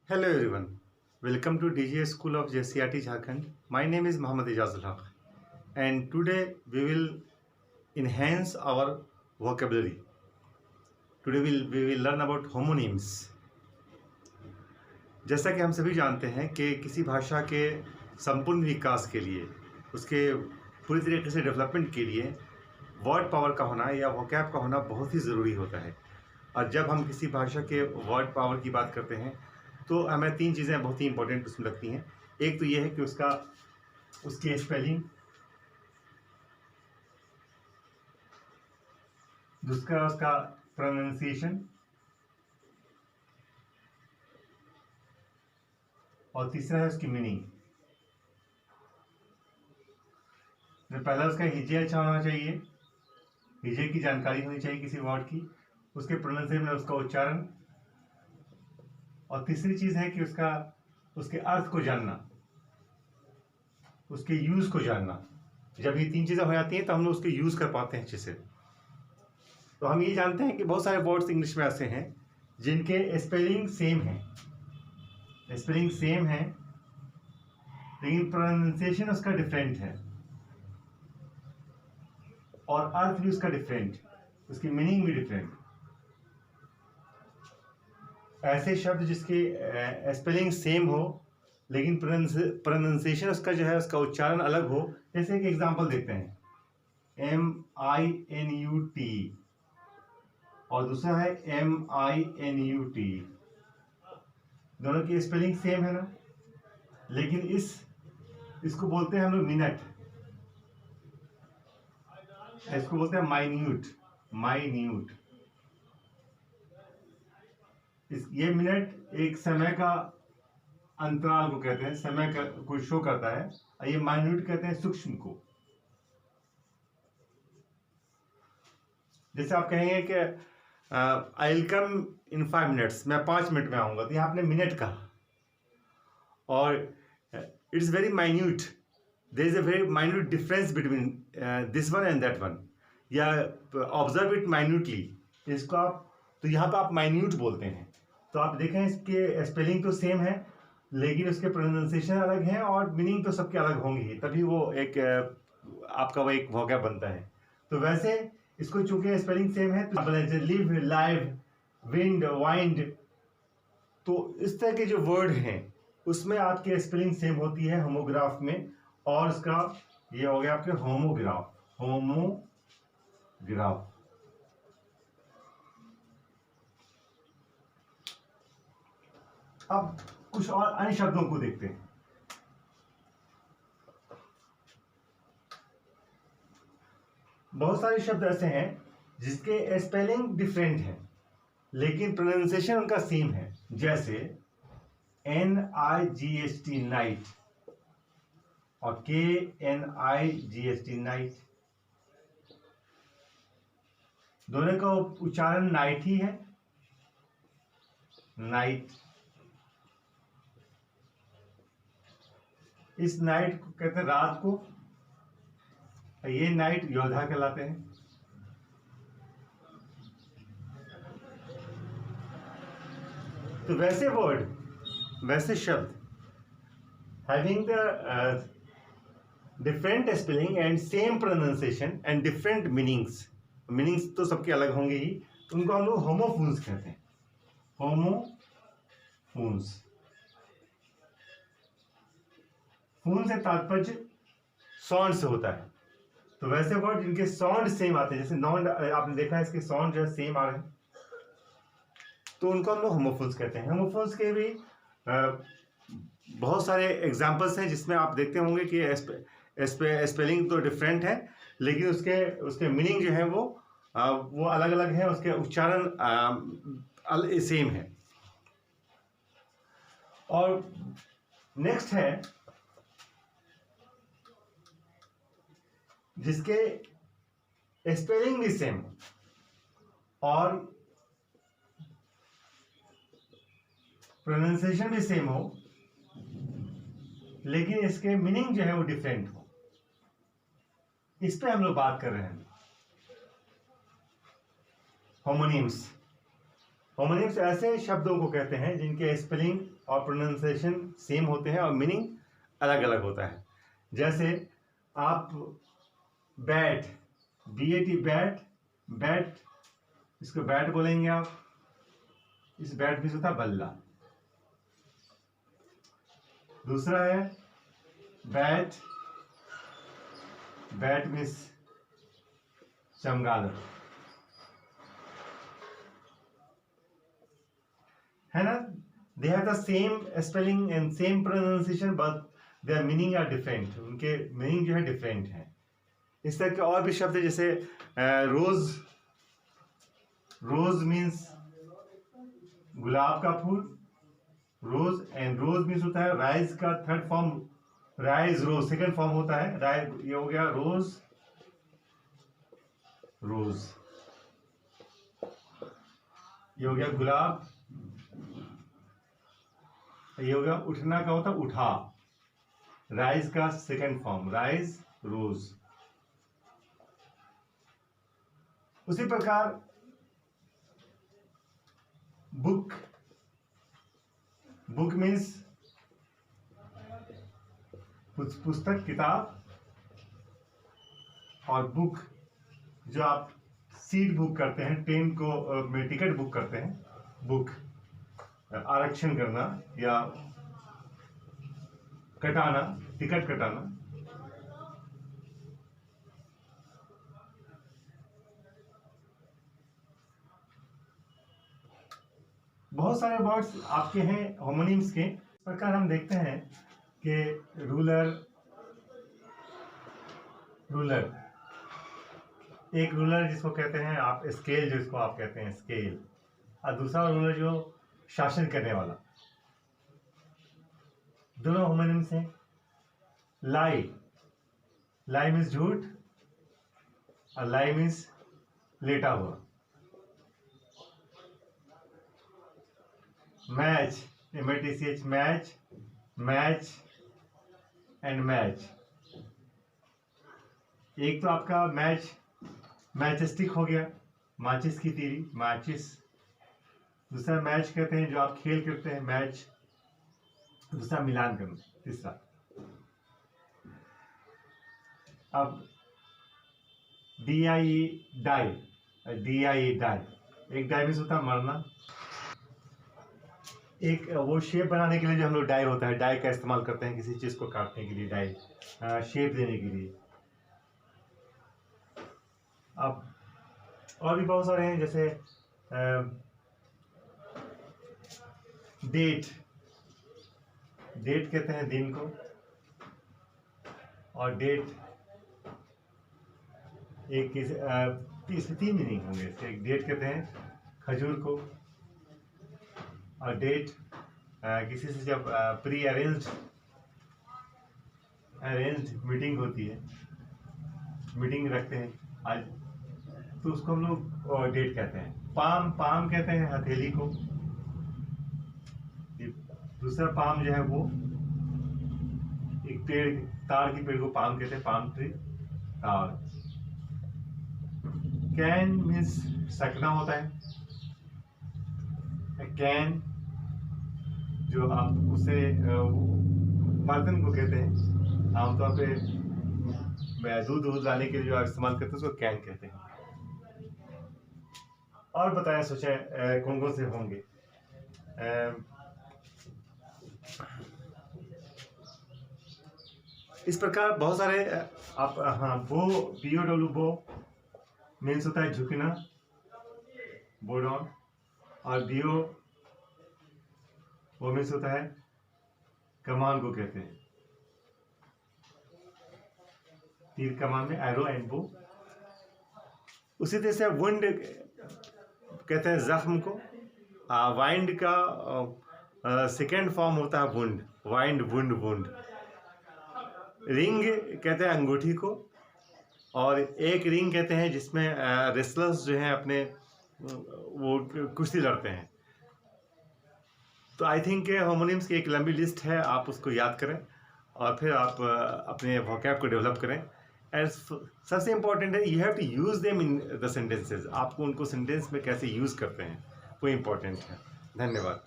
Hello everyone, welcome to DGA School of JCRT Jharkhand. My name is Mohammad Ijazul Haq and today we will enhance our vocabulary. Today we will learn about homonyms. जैसा कि हम सभी जानते हैं कि किसी भाषा के संपूर्ण विकास के लिए, उसके पूरी तरीके से डेवलपमेंट के लिए वर्ड पावर का होना या वोकैब का होना बहुत ही ज़रूरी होता है। और जब हम किसी भाषा के वर्ड पावर की बात करते हैं तो हमें तीन चीज़ें बहुत ही इंपॉर्टेंट उसमें लगती हैं। एक तो ये है कि उसकी स्पेलिंग, दूसरा उसका प्रोनाउंसिएशन और तीसरा है उसकी मीनिंग। पहला उसका हिज्जे अच्छा होना चाहिए, हिज्जे की जानकारी होनी चाहिए किसी वर्ड की, उसके प्रोनाउंसिएशन में उसका उच्चारण, और तीसरी चीज़ है कि उसके अर्थ को जानना, उसके यूज़ को जानना। जब ये तीन चीज़ें हो जाती हैं तो हम लोग उसके यूज़ कर पाते हैं अच्छे से। तो हम ये जानते हैं कि बहुत सारे वर्ड्स इंग्लिश में ऐसे हैं जिनके स्पेलिंग सेम है, लेकिन प्रोनाउंसिएशन उसका डिफरेंट है और अर्थ भी उसका डिफरेंट, उसकी मीनिंग भी डिफरेंट। ऐसे शब्द जिसकी स्पेलिंग सेम हो लेकिन प्रोनाउंसिएशन उसका जो है उसका उच्चारण अलग हो। जैसे एक एग्जांपल देखते हैं, MINUT और दूसरा है MINUT। दोनों की स्पेलिंग सेम है ना, लेकिन इसको बोलते हैं हम लोग मिनट, इसको बोलते हैं माइन्यूट। ये मिनट एक समय का अंतराल को कहते हैं, समय का को शो करता है, और ये माइन्यूट कहते हैं सूक्ष्म को। जैसे आप कहेंगे कि I will come in 5 minutes, मैं 5 मिनट में आऊंगा, तो यहाँ आपने मिनट कहा और it's very minute, there is a very minute difference between this one and that one, या ऑब्जर्व इट माइन्यूटली, इसको आप, तो यहाँ पे आप माइन्यूट बोलते हैं। तो आप देखें इसके स्पेलिंग तो सेम है लेकिन उसके प्रोनाउंसिएशन अलग हैं और मीनिंग तो सबके अलग होंगे ही, तभी वो एक आपका वो एक वोकैब बनता है। तो वैसे इसको चूंकि स्पेलिंग सेम है तो लिव, लाइव, विंड, वाइंड, तो इस तरह के जो वर्ड हैं उसमें आपकी स्पेलिंग सेम होती है होमोग्राफ में, और उसका ये हो गया आपके होमोग्राफ। अब कुछ और अन्य शब्दों को देखते हैं। बहुत सारे शब्द ऐसे हैं जिसके स्पेलिंग डिफरेंट है लेकिन प्रोनाउंसिएशन उनका सेम है। जैसे NIGHT नाइट और KNIGHT नाइट, दोनों का उच्चारण नाइट ही है, नाइट। इस नाइट को कहते हैं रात को, ये नाइट योद्धा कहलाते हैं। तो वैसे वर्ड, वैसे शब्द having the different spelling and same pronunciation and different meanings तो सबके अलग होंगे ही, उनको हम लोग होमोफोन्स कहते हैं। होमोफोन्स, फोन से तात्पर्य साउंड से होता है। तो वैसे वर्ड जिनके साउंड सेम आते हैं, जैसे नॉन, आपने देखा है इसके साउंड जो है सेम आ रहे हैं, तो उनको हम लोग होमोफोन्स कहते हैं। होमोफोन्स के भी बहुत सारे एग्जांपल्स हैं जिसमें आप देखते होंगे कि स्पेलिंग तो डिफरेंट है लेकिन उसके मीनिंग जो है वो अलग अलग है, उसके उच्चारण सेम है। और नेक्स्ट है जिसके स्पेलिंग भी सेम और प्रोनाउंसिएशन भी सेम हो लेकिन इसके मीनिंग जो है वो डिफरेंट हो। इस पे हम लोग बात कर रहे हैं होमोनिम्स। होमोनिम्स ऐसे शब्दों को कहते हैं जिनके स्पेलिंग और प्रोनाउंसिएशन सेम होते हैं और मीनिंग अलग अलग होता है। जैसे आप बैट, BAT बैट, बैट, इसको बैट बोलेंगे आप, इस बैट भी होता है बल्ला। दूसरा है बैट, बैट मीन्स चमगादड़, है ना। They have the same spelling and same pronunciation but their meaning are different, उनके मीनिंग जो है डिफरेंट है। इस तरह के और भी शब्द है, जैसे रोज, रोज मीन्स गुलाब का फूल, रोज, एंड रोज मीन्स होता है राइज का थर्ड फॉर्म, राइज रोज सेकंड फॉर्म होता है, राइज, ये हो गया रोज, रोज, ये हो गया गुलाब, ये हो गया उठना का होता है उठा, राइज का सेकंड फॉर्म, राइज, रोज। उसी प्रकार बुक, बुक मीन्स पुस्तक, किताब, और बुक जो आप सीट बुक करते हैं, ट्रेन को में टिकट बुक करते हैं, बुक आरक्षण करना या कटाना, टिकट कटाना। बहुत सारे वर्ड्स आपके हैं होमोनिम्स के। इस प्रकार हम देखते हैं कि रूलर, रूलर, एक रूलर जिसको कहते हैं आप स्केल, जिसको आप कहते हैं स्केल, और दूसरा रूलर जो शासन करने वाला, दोनों होमोनिम्स हैं। लाई, लाई मीन्स झूठ, और लाई मीन्स लेटा हुआ। Match, MATCH, match, match and match. एक तो आपका मैच, मैचस्टिक हो गया, माचिस की तीली, माचिस। दूसरा मैच कहते हैं जो आप खेल करते हैं, मैच। दूसरा मिलान करना, तीसरा। अब DIE, डाई, DIE डाई, एक डाई मीन्स होता है मरना। एक वो शेप बनाने के लिए जो हम लोग डाई होता है, डाई का इस्तेमाल करते हैं किसी चीज को काटने के लिए, डाई शेप देने के लिए। अब और भी बहुत सारे हैं, जैसे डेट, डेट कहते हैं दिन को, और डेट एक तीन मीनिंग होंगे। एक डेट कहते हैं खजूर को, और डेट किसी से जब प्री अरेंज्ड मीटिंग होती है, मीटिंग रखते हैं आज, तो उसको हम लोग डेट कहते हैं। पाम, पाम कहते हैं हथेली को। दूसरा पाम जो है वो एक पेड़, ताड़ की पेड़ को पाम कहते हैं, पाम ट्री, ताड़। कैन मीन्स सकना होता है, कैन जो आप उसे बर्तन को कहते हैं, आमतौर पे दूध लाने के लिए जो आप इस्तेमाल करते हैं उसको कैन कहते हैं। और बताएं, सोचें कौन कौन से होंगे। इस प्रकार बहुत सारे आप, हाँ, बो, BOW, बो मीन्स होता है झुकना, बो डाउन, और BO वो मीन्स होता है कमान को कहते हैं, तीर कमान में एरो एंड बो। उसी तरह से वुंड कहते हैं जख्म को। वाइंड का सेकेंड फॉर्म होता है wound, wind, wound, wound. Ring कहते हैं अंगूठी को, और एक रिंग कहते हैं जिसमें रेसलर्स जो हैं अपने वो कुश्ती लड़ते हैं। तो आई थिंक होमोनिम्स की एक लंबी लिस्ट है, आप उसको याद करें और फिर आप अपने वोकैब को डेवलप करें। एंड सबसे इम्पोर्टेंट है, you have to use them in the sentences. आपको उनको सेंटेंस में कैसे यूज़ करते हैं वो इम्पोर्टेंट है। धन्यवाद।